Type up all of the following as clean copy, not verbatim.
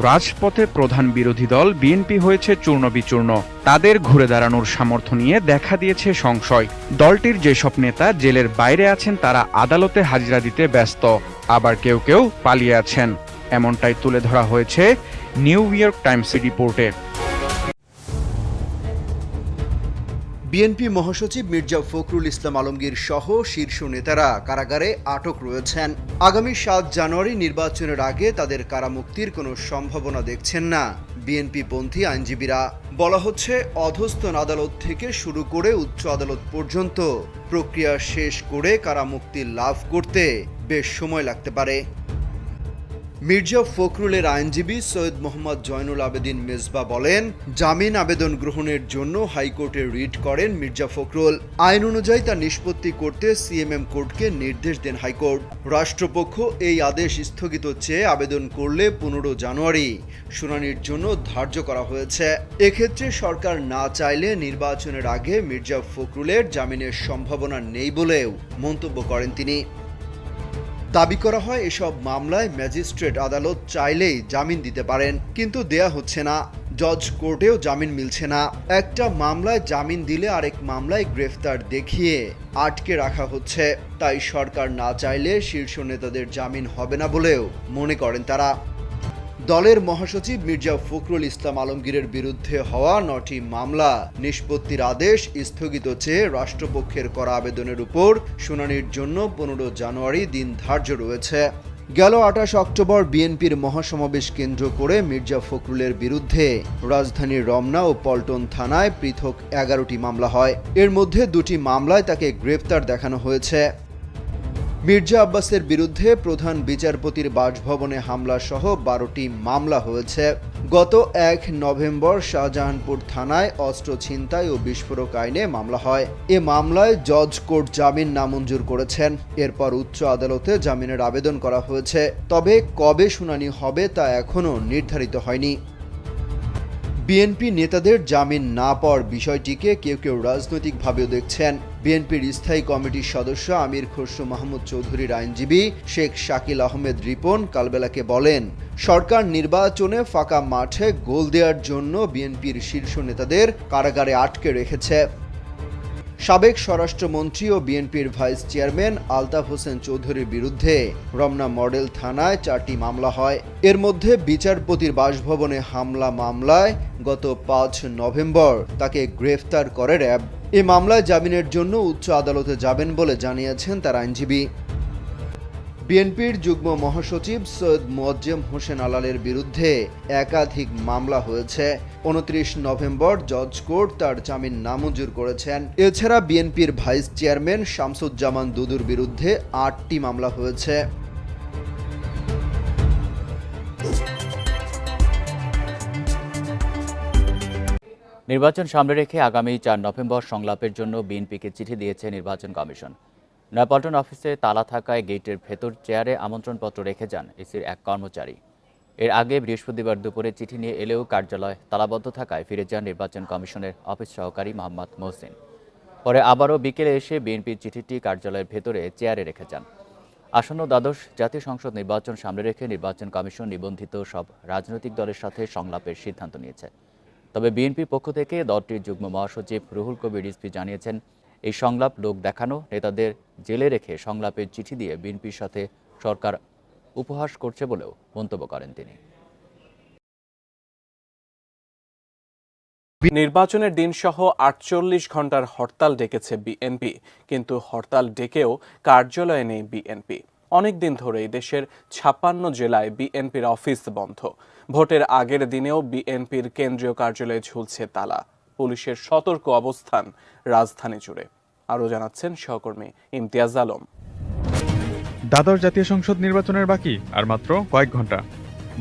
রাজপথে প্রধান বিরোধী দল বিএনপি হয়েছে চূর্ণবিচূর্ণ। তাদের ঘুরে দাঁড়ানোর সামর্থ্য নিয়ে দেখা দিয়েছে সংশয়। দলটির যেসব নেতা জেলের বাইরে আছেন তারা আদালতে হাজিরা দিতে ব্যস্ত, আবার কেউ কেউ পালিয়ে আছেন, এমনটাই তুলে ধরা হয়েছে নিউ ইয়র্ক টাইমসের রিপোর্টে। বিএনপি মহাসচিব মির্জা ফখরুল ইসলাম আলমগীর সহ শীর্ষ নেতারা কারাগারে আটক রয়েছেন। আগামী ৭ জানুয়ারি নির্বাচনের আগে তাদের কারামুক্তির কোনো সম্ভাবনা দেখছেন না বিএনপিপন্থী আইনজীবীরা। বলা হচ্ছে, অধস্তন আদালত থেকে শুরু করে উচ্চ আদালত পর্যন্ত প্রক্রিয়া শেষ করে কারামুক্তি লাভ করতে বেশ সময় লাগতে পারে। মির্জা ফখরুলের আইনজীবী সৈয়দ মোহাম্মদ জয়নুল আবেদিন মেজবা বলেন, জামিন আবেদন গ্রহণের জন্য হাইকোর্টে রিট করেন মির্জা ফখরুল। আইন অনুযায়ী তা নিষ্পত্তি করতে সিএমএম কোর্টকে নির্দেশ দেন হাইকোর্ট। রাষ্ট্রপক্ষ এই আদেশ স্থগিত চেয়ে আবেদন করলে 15 জানুয়ারি শুনানির জন্য ধার্য করা হয়েছে। এক্ষেত্রে সরকার না চাইলে নির্বাচনের আগে মির্জা ফখরুলের জামিনের সম্ভাবনা নেই বলেও মন্তব্য করেন তিনি। দাবি করা হয়, এসব মামলায় ম্যাজিস্ট্রেট আদালত চাইলেই জামিন দিতে পারেন, কিন্তু দেয়া হচ্ছে না। জজ কোর্টেও জামিন মিলছে না। একটা মামলায় জামিন দিলে আরেক মামলায় গ্রেফতার দেখিয়ে আটকে রাখা হচ্ছে। তাই সরকার না চাইলে শীর্ষ নেতাদের জামিন হবে না বলেও মনে করেন তারা। দলের মহাসচিব মির্জা ফখরুল ইসলাম আলমগীরের বিরুদ্ধে হওয়া 9টি মামলা নিষ্পত্তির আদেশ স্থগিত চেয়ে রাষ্ট্রপক্ষের করা আবেদনের উপর শুনানির জন্য 15 জানুয়ারি দিন ধার্য রয়েছে। গেল 28 অক্টোবর বিএনপির মহাসমাবেশ কেন্দ্র করে মির্জা ফখরুলের বিরুদ্ধে রাজধানীর রমনা ও পল্টন থানায় পৃথক 11টি মামলা হয়। এর মধ্যে 2টি মামলায় তাকে গ্রেফতার দেখানো হয়েছে। মির্জা আব্বাসের বিরুদ্ধে প্রধান বিচারপতির বাসভবনে হামলা সহ 12টি মামলা হয়েছে। গত 1 নভেম্বর শাহজাহানপুর থানায় অস্ত্র ছিনতাই ও বিস্ফোরক আইনে মামলা হয়। এ মামলায় জজ কোর্ট জামিন নামঞ্জুর করেছেন। এরপর উচ্চ আদালতে জামিনের আবেদন করা হয়েছে। তবে কবে শুনানি হবে তা এখনও নির্ধারিত হয়নি। বিএনপি নেতাদের জামিন না পাওয়ার বিষয়টিকে কেউ কেউ রাজনৈতিকভাবেও দেখছেন। বিএনপির স্থায়ী কমিটির সদস্য আমির খসরু মাহমুদ চৌধুরীর আইনজীবী শেখ শাকিল আহমেদ রিপন কালবেলাকে বলেন, সরকার নির্বাচনে ফাঁকা মাঠে গোল দেওয়ার জন্য বিএনপির শীর্ষ নেতাদের কারাগারে আটকে রেখেছে। সাবেক স্বরাষ্ট্রমন্ত্রী ও বিএনপির ভাইস চেয়ারম্যান আলতাফ হোসেন চৌধুরীর বিরুদ্ধে রমনা মডেল থানায় 4টি মামলা হয়। এর মধ্যে বিচারপতির বাসভবনে হামলা মামলায় গত 5 নভেম্বর তাকে গ্রেফতার করে র্যাব। এই মামলায় জামিনের জন্য উচ্চ আদালতে যাবেন বলে জানিয়েছেন তার আইনজীবী। বিএনপির যুগ্ম মহাসচিব সৈয়দ মোয়াজ্জেম হোসেন আলালের বিরুদ্ধে একাধিক মামলা হয়েছে। 29 নভেম্বর জজ কোর্ট তার জামিন নামঞ্জুর করেছেন। এছাড়া বিএনপির ভাইস চেয়ারম্যান শামসুজ্জামান দুদুর বিরুদ্ধে 8টি মামলা হয়েছে। নির্বাচন সামনে রেখে আগামী 4 নভেম্বর সংলাপের জন্য বিএনপিকে চিঠি দিয়েছে নির্বাচন কমিশন। নয়াপল্টন অফিসে তালা থাকায় গেটের ভেতর চেয়ারে আমন্ত্রণপত্র রেখে যান ইসির এক কর্মচারী। এর আগে বৃহস্পতিবার দুপুরে চিঠি নিয়ে এলেও কার্যালয় তালাবদ্ধ থাকায় ফিরে যান নির্বাচন কমিশনের অফিস সহকারী মোহাম্মদ মহসিন। পরে আবারও বিকেলে এসে বিএনপির চিঠিটি কার্যালয়ের ভেতরে চেয়ারে রেখে যান। আসন্ন দ্বাদশ জাতীয় সংসদ নির্বাচন সামনে রেখে নির্বাচন কমিশন নিবন্ধিত সব রাজনৈতিক দলের সাথে সংলাপের সিদ্ধান্ত নিয়েছে। তবে বিএনপির পক্ষ থেকে দলটির যুগ্ম মহাসচিব রুহুল কবির রিজভী জানিয়েছেন, এই সংলাপ লোক দেখানো, নেতাদের জেলে রেখে সংলাপের চিঠি দিয়ে বিএনপির সাথে সরকার উপহাস করছে বলেও মন্তব্য করেন তিনি। নির্বাচনের দিনসহ 48 ঘন্টার হরতাল ডেকেছে বিএনপি, কিন্তু হরতাল ডেকেও কার্যালয়ে নেই বিএনপি। অনেক দিন ধরেই দেশের 56 জেলায় বিএনপির অফিস বন্ধ। ভোটের আগের দিনেও বিএনপির কেন্দ্রীয় কার্যালয়ে ঝুলছে তালা। পুলিশের সতর্ক অবস্থান রাজধানী জুড়ে। আরও জানাচ্ছেন সহকর্মী ইমতিয়াজ আলম। দ্বাদশ জাতীয় সংসদ নির্বাচনের বাকি আর মাত্র কয়েক ঘন্টা।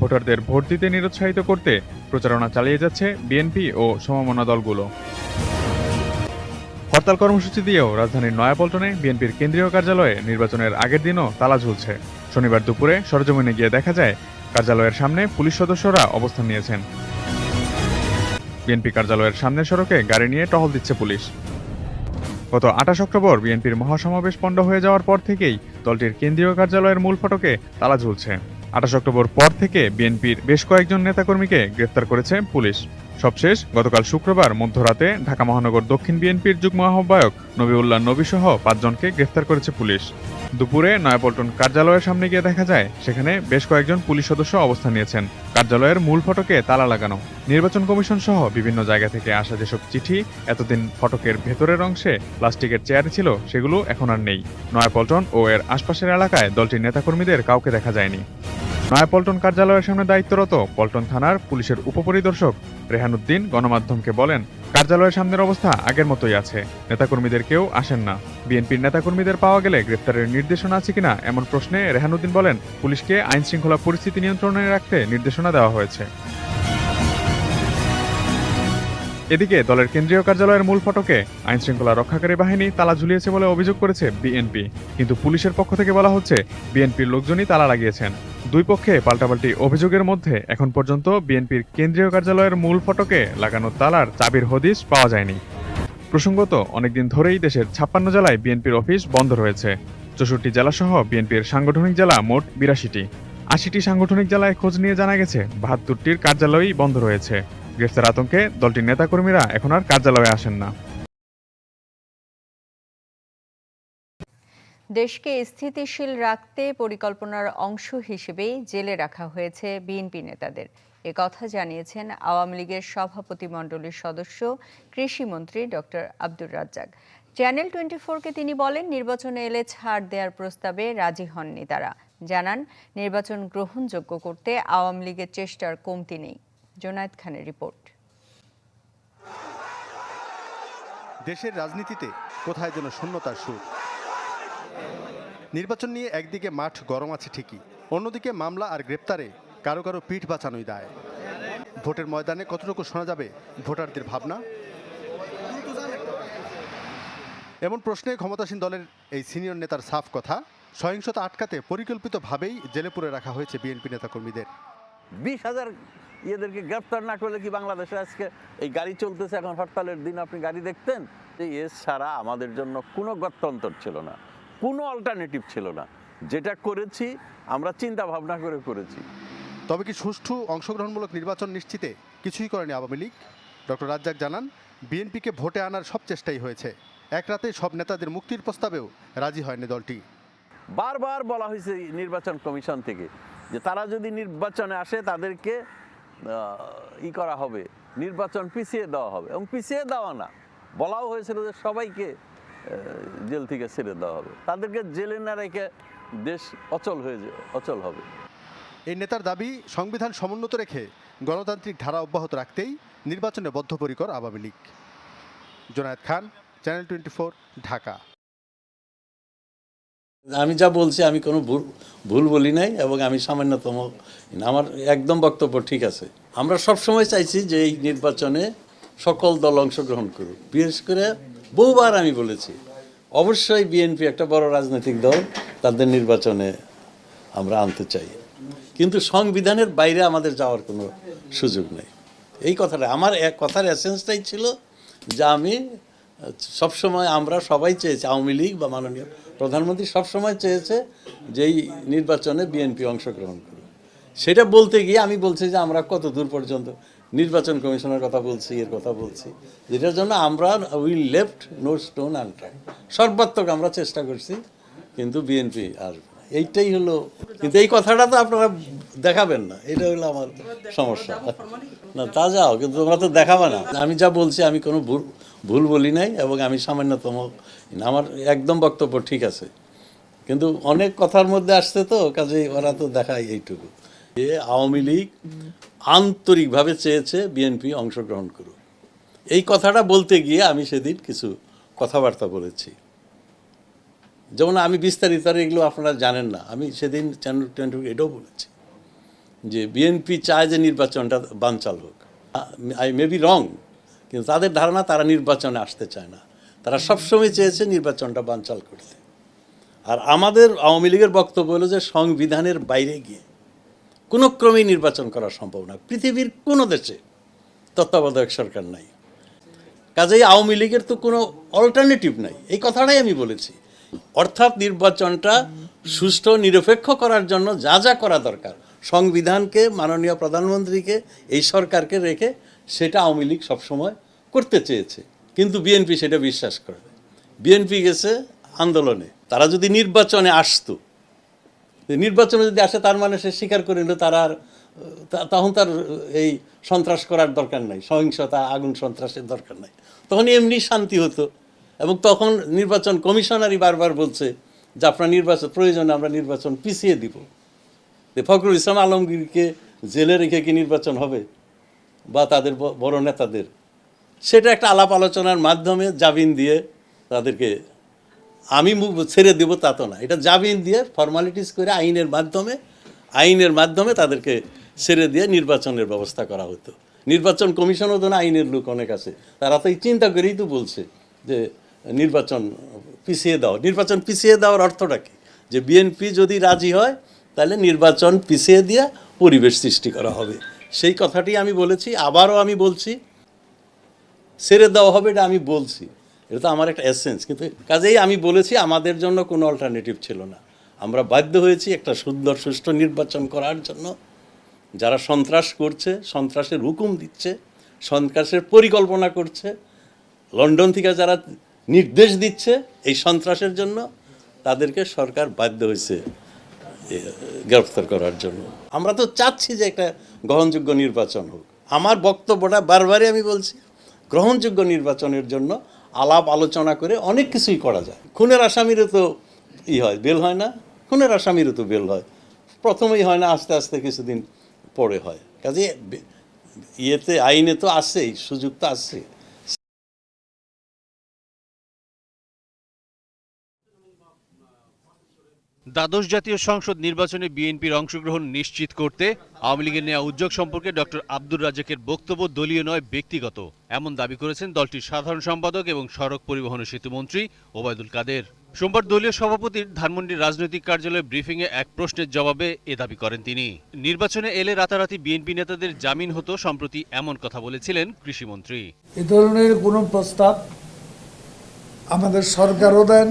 ভোটারদের ভোট দিতে নিরুৎসাহিত করতে প্রচারণা চালিয়ে যাচ্ছে বিএনপি ও সমমনা দলগুলো। হরতাল কর্মসূচি দিয়েও রাজধানীর নয়াপল্টনে বিএনপির কেন্দ্রীয় কার্যালয়ে নির্বাচনের আগের দিনও তালা ঝুলছে। শনিবার দুপুরে সরেজমিনে গিয়ে দেখা যায় কার্যালয়ের সামনে পুলিশ সদস্যরা অবস্থান নিয়েছেন। বিএনপি কার্যালয়ের সামনের সড়কে গাড়ি নিয়ে টহল দিচ্ছে পুলিশ। গত 28 অক্টোবর বিএনপির মহাসমাবেশ পণ্ড হয়ে যাওয়ার পর থেকেই দলটির কেন্দ্রীয় কার্যালয়ের মূল ফটকে তালা ঝুলছে। 28 অক্টোবর পর থেকে বিএনপির বেশ কয়েকজন নেতাকর্মীকে গ্রেফতার করেছে পুলিশ। সবশেষ গতকাল শুক্রবার মধ্যরাতে ঢাকা মহানগর দক্ষিণ বিএনপির যুগ্ম আহ্বায়ক নবিউল্লাহ নবীসহ 5 জনকে গ্রেফতার করেছে পুলিশ। দুপুরে নয়াপল্টন কার্যালয়ের সামনে গিয়ে দেখা যায় সেখানে বেশ কয়েকজন পুলিশ সদস্য অবস্থান নিয়েছেন। কার্যালয়ের মূল ফটকে তালা লাগানো। নির্বাচন কমিশন সহ বিভিন্ন জায়গা থেকে আসা যেসব চিঠি এতদিন ফটকের ভেতরের অংশে প্লাস্টিকের চেয়ারে ছিল, সেগুলো এখন আর নেই। নয়াপল্টন ও এর আশপাশের এলাকায় দলটির নেতাকর্মীদের কাউকে দেখা যায়নি। নয়াপল্টন কার্যালয়ের সামনে দায়িত্বরত পল্টন থানার পুলিশের উপপরিদর্শক রেহানুদ্দিন গণমাধ্যমকে বলেন, কার্যালয়ের সামনের অবস্থা আগের মতোই আছে, নেতাকর্মীদের কেউ আসেন না। বিএনপির নেতাকর্মীদের পাওয়া গেলে গ্রেফতারের নির্দেশনা আছে কিনা এমন প্রশ্নে রেহানুদ্দিন বলেন, পুলিশকে আইন শৃঙ্খলা পরিস্থিতি নিয়ন্ত্রণে রাখতে নির্দেশনা দেওয়া হয়েছে। এদিকে দলের কেন্দ্রীয় কার্যালয়ের মূল ফটকে আইন শৃঙ্খলা রক্ষাকারী বাহিনী তালা ঝুলিয়েছে বলে অভিযোগ করেছে বিএনপি, কিন্তু পুলিশের পক্ষ থেকে বলা হচ্ছে বিএনপির লোকজনই তালা লাগিয়েছেন। দুই পক্ষে পাল্টাপাল্টি অভিযোগের মধ্যে এখন পর্যন্ত বিএনপির কেন্দ্রীয় কার্যালয়ের মূল ফটকে লাগানো তালার চাবির হদিশ পাওয়া যায়নি। প্রসঙ্গত, অনেকদিন ধরেই দেশের 56 জেলায় বিএনপির অফিস বন্ধ রয়েছে। 64 জেলাসহ বিএনপির সাংগঠনিক জেলা মোট 82টি। 80টি সাংগঠনিক জেলায় খোঁজ নিয়ে জানা গেছে 72টির কার্যালয়ই বন্ধ রয়েছে। গ্রেফতার আতঙ্কে দলটির নেতাকর্মীরা এখন আর কার্যালয়ে আসেন না। দেশকে স্থিতিশীল রাখতে পরিকল্পনার অংশ হিসেবেই জেলে রাখা হয়েছে বিএনপি নেতাদের। একথা জানিয়েছেন আওয়ামী লীগের সভাপতিমণ্ডলীর সদস্য কৃষিমন্ত্রী ডক্টর আব্দুর রাজ্জাক। চ্যানেল 24-কে তিনি বলেন, নির্বাচনে এলে ছাড় দেওয়ার প্রস্তাবে রাজি হননি তারা। জানান, নির্বাচন গ্রহণযোগ্য করতে আওয়ামী লীগের চেষ্টার কমতি নেই। জোনায়েদ খানের রিপোর্ট। দেশের রাজনীতিতে কোথায় যেন শূন্যতার সুর। নির্বাচন নিয়ে একদিকে মাঠ গরম আছে ঠিকই, অন্যদিকে মামলা আর গ্রেপ্তারে কারো কারো পিঠ বাঁচানোই দায়। ভোটের ময়দানে কতটুকু শোনা যাবে ভোটারদের ভাবনা? এমন প্রশ্নে ক্ষমতাসীন দলের এই সিনিয়র নেতার সাফ কথা, সহিংসতা আটকাতে পরিকল্পিতভাবেই জেলে পুরে রাখা হয়েছে বিএনপি নেতাকর্মীদের। 20,000 এদেরকে গ্রেপ্তার না করলে কি বাংলাদেশে আজকে এই গাড়ি চলতেছে? এখন হরতালের দিন আপনি গাড়ি দেখতেন? এর ছাড়া আমাদের জন্য কোনো গত্যন্তর ছিল না, কোনো অল্টারনেটিভ ছিল না। যেটা করেছি আমরা চিন্তা ভাবনা করে করেছি। তবে কি সুষ্ঠু অংশগ্রহণমূলক নির্বাচন নিশ্চিতে কিছুই করেনি আওয়ামী লীগ? ডক্টর রাজ্জাক জানান, বিএনপিকে ভোটে আনার সব চেষ্টাই হয়েছে। এক রাতে সব নেতাদের মুক্তির প্রস্তাবেও রাজি হয়নি দলটি। বারবার বলা হয়েছে নির্বাচন কমিশন থেকে যে তারা যদি নির্বাচনে আসে তাদেরকে করা হবে, নির্বাচন পিছিয়ে দেওয়া হবে। এবং পিছিয়ে দেওয়া না, বলাও হয়েছিল যে সবাইকে জেল থেকে ছেড়ে দেওয়া হবে, তাদেরকে জেলে না রেখে দেশ অচল হবে। এই নেতার দাবি, সংবিধান সমুন্নত রেখে গণতান্ত্রিক ধারা অব্যাহত রাখতেই নির্বাচনে বদ্ধপরিকর আওয়ামী লীগ। জোনায়েদ খান, চ্যানেল 24, ঢাকা। আমি যা বলছি আমি কোনো ভুল বলি নাই এবং আমি সামান্যতম, আমার একদম বক্তব্য ঠিক আছে। আমরা সবসময় চাইছি যে এই নির্বাচনে সকল দল অংশগ্রহণ করুক। বিশেষ করে বহুবার আমি বলেছি, অবশ্যই বিএনপি একটা বড় রাজনৈতিক দল, তাদের নির্বাচনে আমরা আনতে চাই, কিন্তু সংবিধানের বাইরে আমাদের যাওয়ার কোনো সুযোগ নেই। এই কথাটা আমার এক কথার এসেন্সটাই ছিল যে আমি সবসময়, আমরা সবাই চেয়েছি, আওয়ামী লীগ বা মাননীয় প্রধানমন্ত্রী সবসময় চেয়েছে যে এই নির্বাচনে বিএনপি অংশগ্রহণ করবে। সেটা বলতে গিয়ে আমি বলছি যে আমরা কত দূর পর্যন্ত নির্বাচন কমিশনের কথা বলছি, এর কথা বলছি, যেটার জন্য আমরা we left no stone unturned, সর্বাত্মক আমরা চেষ্টা করছি, কিন্তু বিএনপি আর এইটাই হলো। কিন্তু এই কথাটা তো আপনারা দেখাবেন না, এটা হলো আমার সমস্যা। না তা যাও, কিন্তু তোমরা তো দেখাবে না। আমি যা বলছি আমি কোনো ভুল বলি নাই এবং আমি সামান্যতম, আমার একদম বক্তব্য ঠিক আছে, কিন্তু অনেক কথার মধ্যে আসছে তো, কাজে ওরা তো দেখায় এইটুকু যে আওয়ামী লীগ আন্তরিকভাবে চেয়েছে বিএনপি অংশগ্রহণ করুক। এই কথাটা বলতে গিয়ে আমি সেদিন কিছু কথাবার্তা বলেছি, যেমন আমি বিস্তারিত এগুলো আপনারা জানেন না। আমি সেদিন চ্যানেল 20 এটাও বলেছি যে বিএনপি চায় যে নির্বাচনটা বানচাল হোক। আই মে বি রং, কিন্তু তাদের ধারণা তারা নির্বাচনে আসতে চায় না, তারা সবসময় চেয়েছে নির্বাচনটা বানচাল করতে। আর আমাদের আওয়ামী লীগের বক্তব্য হলো যে সংবিধানের বাইরে গিয়ে কোনো ক্রমেই নির্বাচন করা সম্ভব না। পৃথিবীর কোনো দেশে তত্ত্বাবধায়ক সরকার নাই, কাজেই আওয়ামী লীগের তো কোনো অল্টারনেটিভ নাই, এই কথাটাই আমি বলেছি। অর্থাৎ নির্বাচনটা সুষ্ঠু নিরপেক্ষ করার জন্য যা যা করা দরকার সংবিধানকে, মাননীয় প্রধানমন্ত্রীকে, এই সরকারকে রেখে সেটা আওয়ামী লীগ সবসময় করতে চেয়েছে, কিন্তু বিএনপি সেটা বিশ্বাস করে না। বিএনপি গেছে আন্দোলনে। তারা যদি নির্বাচনে আসতো, নির্বাচনে যদি আসে তার মানে সে স্বীকার করে নিল তারা আর তখন তার এই সন্ত্রাস করার দরকার নাই, সহিংসতা, আগুন সন্ত্রাসের দরকার নাই, তখন এমনি শান্তি হতো। এবং তখন নির্বাচন কমিশনারই বারবার বলছে যে আপনার নির্বাচন প্রয়োজনে আমরা নির্বাচন পিছিয়ে দিব। ফখরুল ইসলাম আলমগীরকে জেলে রেখে কি নির্বাচন হবে, বা তাদের বড় নেতাদের? সেটা একটা আলাপ আলোচনার মাধ্যমে জামিন দিয়ে তাদেরকে আমি ছেড়ে দেবো তা তো না, এটা জামিন দিয়ে ফর্মালিটিস করে আইনের মাধ্যমে তাদেরকে ছেড়ে দিয়ে নির্বাচনের ব্যবস্থা করা হতো। নির্বাচন কমিশনও তো না, আইনের লোক অনেক আছে, তারা তো এই চিন্তা করেই তো বলছে যে নির্বাচন পিছিয়ে দাও। নির্বাচন পিছিয়ে দেওয়ার অর্থটা কি? যে বিএনপি যদি রাজি হয় তাহলে নির্বাচন পিছিয়ে দিয়ে পরিবেশ সৃষ্টি করা হবে। সেই কথাটি আমি বলেছি, আবারও আমি বলছি, ছেড়ে দেওয়া হবে, এটা আমি বলছি, এটা তো আমার একটা এসেন্স। কিন্তু কাজেই আমি বলেছি আমাদের জন্য কোনো অল্টারনেটিভ ছিল না, আমরা বাধ্য হয়েছি একটা সুন্দর সুষ্ঠু নির্বাচন করার জন্য। যারা সন্ত্রাস করছে, সন্ত্রাসের হুকুম দিচ্ছে, সন্ত্রাসের পরিকল্পনা করছে, লন্ডন থেকে যারা নির্দেশ দিচ্ছে এই সন্ত্রাসের জন্য, তাদেরকে সরকার বাধ্য হয়েছে গ্রেফতার করার জন্য। আমরা তো চাচ্ছি যে একটা গ্রহণযোগ্য নির্বাচন হোক। আমার বক্তব্যটা বারবারই আমি বলছি, গ্রহণযোগ্য নির্বাচনের জন্য আলাপ আলোচনা করে অনেক কিছুই করা যায়। খুনের আসামিরও তো হয়, বেল হয় না, খুনের আসামিরও তো বেল হয়, প্রথমেই হয় না, আস্তে আস্তে কিছুদিন পরে হয়। কাজে আইনে তো আসছেই, সুযোগ তো আসছে। দ্বাদশ জাতীয় সংসদ নির্বাচনে বিএনপির অংশগ্রহণ নিশ্চিত করতে আওয়ামী লীগের নেওয়া উদ্যোগ সম্পর্কে ডক্টর আব্দুর রাজ্জাকের বক্তব্য দলীয় নয়, ব্যক্তিগত, এমন দাবি করেছেন দলটির সাধারণ সম্পাদক এবং সড়ক পরিবহন ও সেতুমন্ত্রী ওবায়দুল কাদের। সোমবার দলীয় সভাপতির ধানমন্ডির রাজনৈতিক কার্যালয়ে ব্রিফিংয়ে এক প্রশ্নের জবাবে এ দাবি করেন তিনি। নির্বাচনে এলে রাতারাতি বিএনপি নেতাদের জামিন হতো, সম্প্রতি এমন কথা বলেছিলেন কৃষিমন্ত্রী। এ ধরনের কোনো প্রস্তাব আমাদের সরকারও দেন,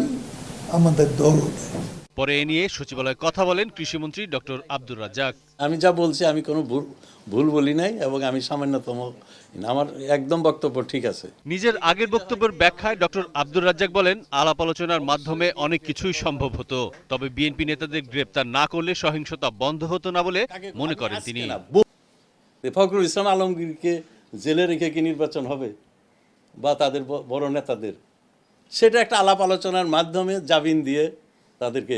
আমাদের দলও দেন। পরে এ নিয়ে সচিবালয়ে কথা বলেন কৃষিমন্ত্রী ডক্টর আব্দুর রাজ্জাক। আমি যা বলছি আমি কোনো ভুল বলি নাই, এবং আমি সামান্যতম, আমার একদম বক্তব্য ঠিক আছে। নিজের আগের বক্তব্যের ব্যাখ্যায় ডক্টর আব্দুর রাজ্জাক বলেন, আলাপ আলোচনার মাধ্যমে অনেক কিছুই সম্ভব হতো, তবে বিএনপি নেতাদের গ্রেপ্তার না করলে সহিংসতা বন্ধ হতো না বলে মনে করেন তিনি। ফখরুল ইসলাম আলমগীরকে জেলে রেখে কি নির্বাচন হবে, বা তাদের বড় নেতাদের? সেটা একটা আলাপ আলোচনার মাধ্যমে জামিন দিয়ে তাদেরকে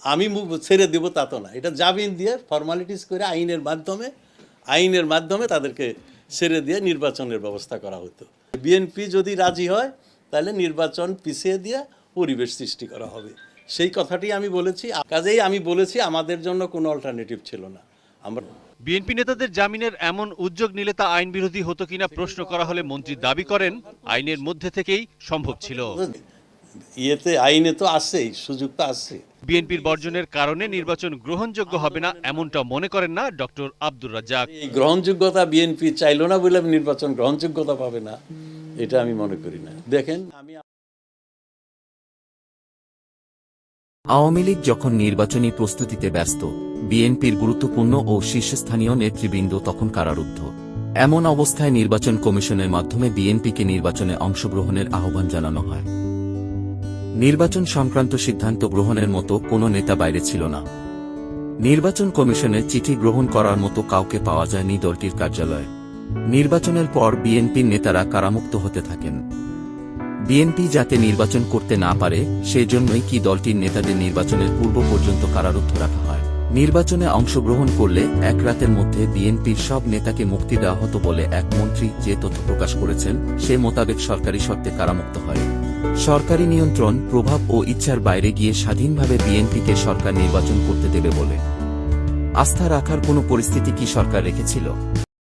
আমি ছেড়ে দেবো তা তো না, এটা জামিন দিয়ে ফর্মালিটিস করে আইনের মাধ্যমে তাদেরকে ছেড়ে দিয়ে নির্বাচনের ব্যবস্থা করা হতো। বিএনপি যদি রাজি হয় তাহলে নির্বাচন পিছিয়ে দিয়ে পরিবেশ সৃষ্টি করা হবে, সেই কথাটি আমি বলেছি। কাজেই আমি বলেছি আমাদের জন্য কোনো অল্টারনেটিভ ছিল না। আমরা বিএনপি নেতাদের জামিনের এমন উদ্যোগ নিলে তা আইন বিরোধী হতো কিনা প্রশ্ন করা হলে মন্ত্রী দাবি করেন, আইনের মধ্যে থেকেই সম্ভব ছিল। আইনে তো আসছেই, সুযোগ তো আসছে। বিএনপির বর্জনের কারণে নির্বাচন গ্রহণযোগ্য হবে না, এমনটা মনে করেন না ডক্টর আব্দুর রাজ্জাক। এই গ্রহণযোগ্যতা বিএনপি চাইলো না বলে নির্বাচন গ্রহণযোগ্যতা পাবে না, এটা আমি মনে করি না। দেখেন, আওয়ামী লীগ যখন নির্বাচনী প্রস্তুতিতে ব্যস্ত, বিএনপির গুরুত্বপূর্ণ ও শীর্ষস্থানীয় নেতৃবৃন্দ তখন কারারুদ্ধ। এমন অবস্থায় নির্বাচন কমিশনের মাধ্যমে বিএনপিকে নির্বাচনে অংশগ্রহণের আহ্বান জানানো হয়। নির্বাচন সংক্রান্ত সিদ্ধান্ত গ্রহণের মতো কোনো নেতা বাইরে ছিল না। নির্বাচন কমিশনের চিঠি গ্রহণ করার মতো কাউকে পাওয়া যায়নি দলটির কার্যালয়ে। নির্বাচনের পর বিএনপির নেতারা কারামুক্ত হতে থাকেন। বিএনপি যাতে নির্বাচন করতে না পারে সেজন্যই কি দলটির নেতাদের নির্বাচনের পূর্ব পর্যন্ত কারারুদ্ধ রাখা হয়। নির্বাচনে অংশগ্রহণ করলে এক রাতের মধ্যে বিএনপির সব নেতাকে মুক্তি দেওয়া হতো বলে এক মন্ত্রী যে তথ্য প্রকাশ করেছেন, সে মোতাবেক সরকারি শর্তে কারামুক্ত হয়। সরকারি নিয়ন্ত্রণ, প্রভাব ও ইচ্ছার বাইরে গিয়ে স্বাধীনভাবে বিএনপিকে সরকার নির্বাচন করতে দেবে বলে আস্থা রাখার কোনো পরিস্থিতি কি সরকার রেখেছিল?